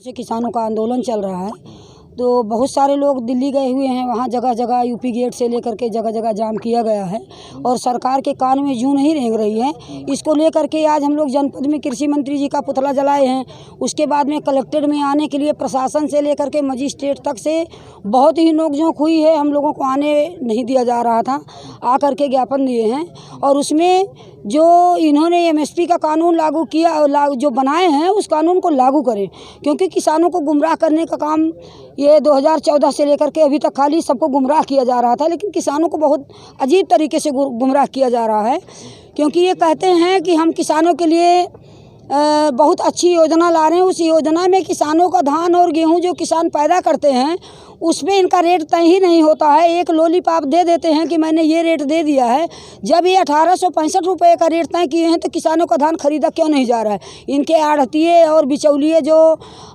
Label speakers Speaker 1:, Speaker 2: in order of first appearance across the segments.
Speaker 1: से किसानों का आंदोलन चल रहा है, तो बहुत सारे लोग दिल्ली गए हुए हैं। वहाँ जगह जगह यूपी गेट से लेकर के जगह जगह जाम किया गया है और सरकार के कान में जूं नहीं रेंग रही है। इसको लेकर के आज हम लोग जनपद में कृषि मंत्री जी का पुतला जलाए हैं। उसके बाद में कलेक्ट्रेट में आने के लिए प्रशासन से लेकर के मजिस्ट्रेट तक से बहुत ही नोकझोंक हुई है। हम लोगों को आने नहीं दिया जा रहा था, आकर के ज्ञापन दिए हैं। और उसमें जो इन्होंने एमएसपी का कानून लागू किया, जो बनाए हैं उस कानून को लागू करें, क्योंकि किसानों को गुमराह करने का काम ये 2014 से लेकर के अभी तक खाली सबको गुमराह किया जा रहा था। लेकिन किसानों को बहुत अजीब तरीके से गुमराह किया जा रहा है, क्योंकि ये कहते हैं कि हम किसानों के लिए बहुत अच्छी योजना ला रहे हैं। उस योजना में किसानों का धान और गेहूं जो किसान पैदा करते हैं उसमें इनका रेट तय ही नहीं होता है। एक लॉलीपॉप दे देते हैं कि मैंने ये रेट दे दिया है। जब ये 1865 रुपये का रेट तय किए हैं तो किसानों का धान खरीदा क्यों नहीं जा रहा है? इनके आढ़तिये और बिचौलिए जो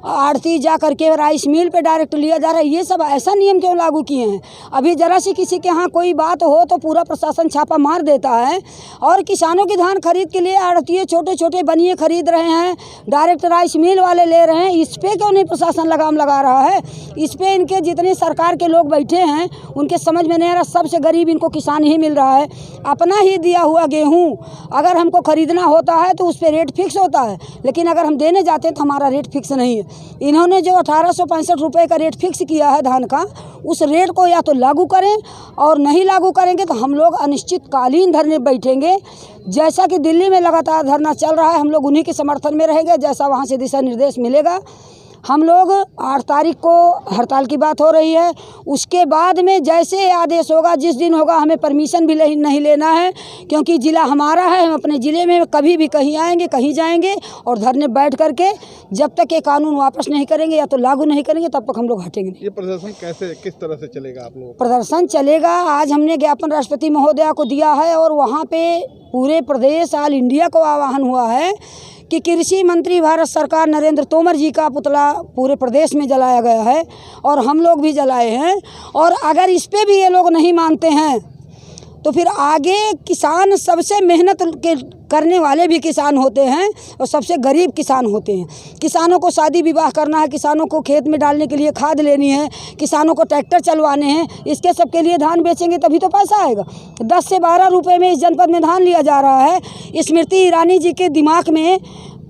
Speaker 1: आढ़ती जा करके राइस मिल पे डायरेक्ट लिया जा रहा है, ये सब ऐसा नियम क्यों लागू किए हैं? अभी जरा सी किसी के यहाँ कोई बात हो तो पूरा प्रशासन छापा मार देता है। और किसानों की धान खरीद के लिए आढ़तिये छोटे छोटे बनिए खरीद रहे हैं, डायरेक्ट राइस मिल वाले ले रहे हैं। इस पर क्यों नहीं प्रशासन लगाम लगा रहा है? इस पर इनके जितने सरकार के लोग बैठे हैं उनके समझ में नहीं आ रहा। सबसे गरीब इनको किसान ही मिल रहा है। अपना ही दिया हुआ गेहूं अगर हमको खरीदना होता है तो उस पर रेट फिक्स होता है, लेकिन अगर हम देने जाते हैं तो हमारा रेट फिक्स नहीं है। इन्होंने जो 1865 रुपये का रेट फिक्स किया है धान का, उस रेट को या तो लागू करें और नहीं लागू करेंगे तो हम लोग अनिश्चितकालीन धरने बैठेंगे। जैसा कि दिल्ली में लगातार धरना चल रहा है, हम लोग उन्हीं के समर्थन में रहेंगे। जैसा वहाँ से दिशा निर्देश मिलेगा, हम लोग 8 तारीख को हड़ताल की बात हो रही है। उसके बाद में जैसे आदेश होगा, जिस दिन होगा, हमें परमिशन भी नहीं लेना है, क्योंकि ज़िला हमारा है। हम अपने ज़िले में कभी भी कहीं आएंगे, कहीं जाएंगे और धरने बैठ करके जब तक ये कानून वापस नहीं करेंगे या तो लागू नहीं करेंगे तब तक हम लोग हटेंगे नहीं।
Speaker 2: ये प्रदर्शन कैसे किस तरह से चलेगा आप लोग?
Speaker 1: प्रदर्शन चलेगा, आज हमने ज्ञापन राष्ट्रपति महोदया को दिया है और वहाँ पे पूरे प्रदेश ऑल इंडिया को आह्वान हुआ है कि कृषि मंत्री भारत सरकार नरेंद्र तोमर जी का पुतला पूरे प्रदेश में जलाया गया है और हम लोग भी जलाए हैं। और अगर इस पे भी ये लोग नहीं मानते हैं तो फिर आगे किसान सबसे मेहनत करने वाले भी किसान होते हैं और सबसे गरीब किसान होते हैं। किसानों को शादी विवाह करना है, किसानों को खेत में डालने के लिए खाद लेनी है, किसानों को ट्रैक्टर चलवाने हैं, इसके सब के लिए धान बेचेंगे तभी तो पैसा आएगा। 10 से 12 रुपये में इस जनपद में धान लिया जा रहा है। स्मृति ईरानी जी के दिमाग में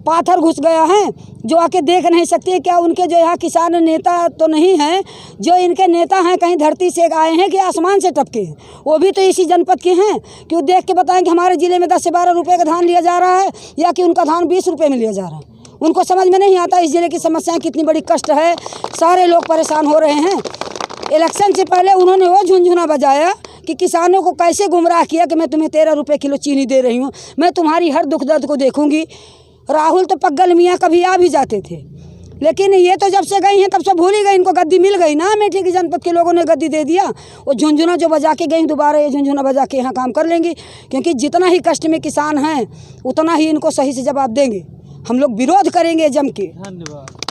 Speaker 1: पाथर घुस गया है, जो आके देख नहीं सकते। क्या उनके जो यहाँ किसान नेता तो नहीं हैं? जो इनके नेता हैं कहीं धरती से आए हैं कि आसमान से टपके हैं? वो भी तो इसी जनपद के हैं। कि वो देख के बताएं कि हमारे ज़िले में 10 से 12 रुपये का धान लिया जा रहा है या कि उनका धान 20 रुपये में लिया जा रहा है। उनको समझ में नहीं आता इस ज़िले की समस्याएँ कितनी बड़ी कष्ट है। सारे लोग परेशान हो रहे हैं। इलेक्शन से पहले उन्होंने वो झुनझुना बजाया कि किसानों को कैसे गुमराह किया कि मैं तुम्हें 13 रुपये किलो चीनी दे रही हूँ, मैं तुम्हारी हर दुख दर्द को देखूँगी। राहुल तो पग्गल मियाँ कभी आ भी जाते थे, लेकिन ये तो जब से गई हैं तब से भूल ही गई। इनको गद्दी मिल गई ना, अमेठी की जनपद के लोगों ने गद्दी दे दिया। वो झुनझुना जो बजा के गई, दोबारा ये झुनझुना बजा के यहाँ काम कर लेंगी, क्योंकि जितना ही कष्ट में किसान हैं उतना ही इनको सही से जवाब देंगे। हम लोग विरोध करेंगे जम के। धन्यवाद।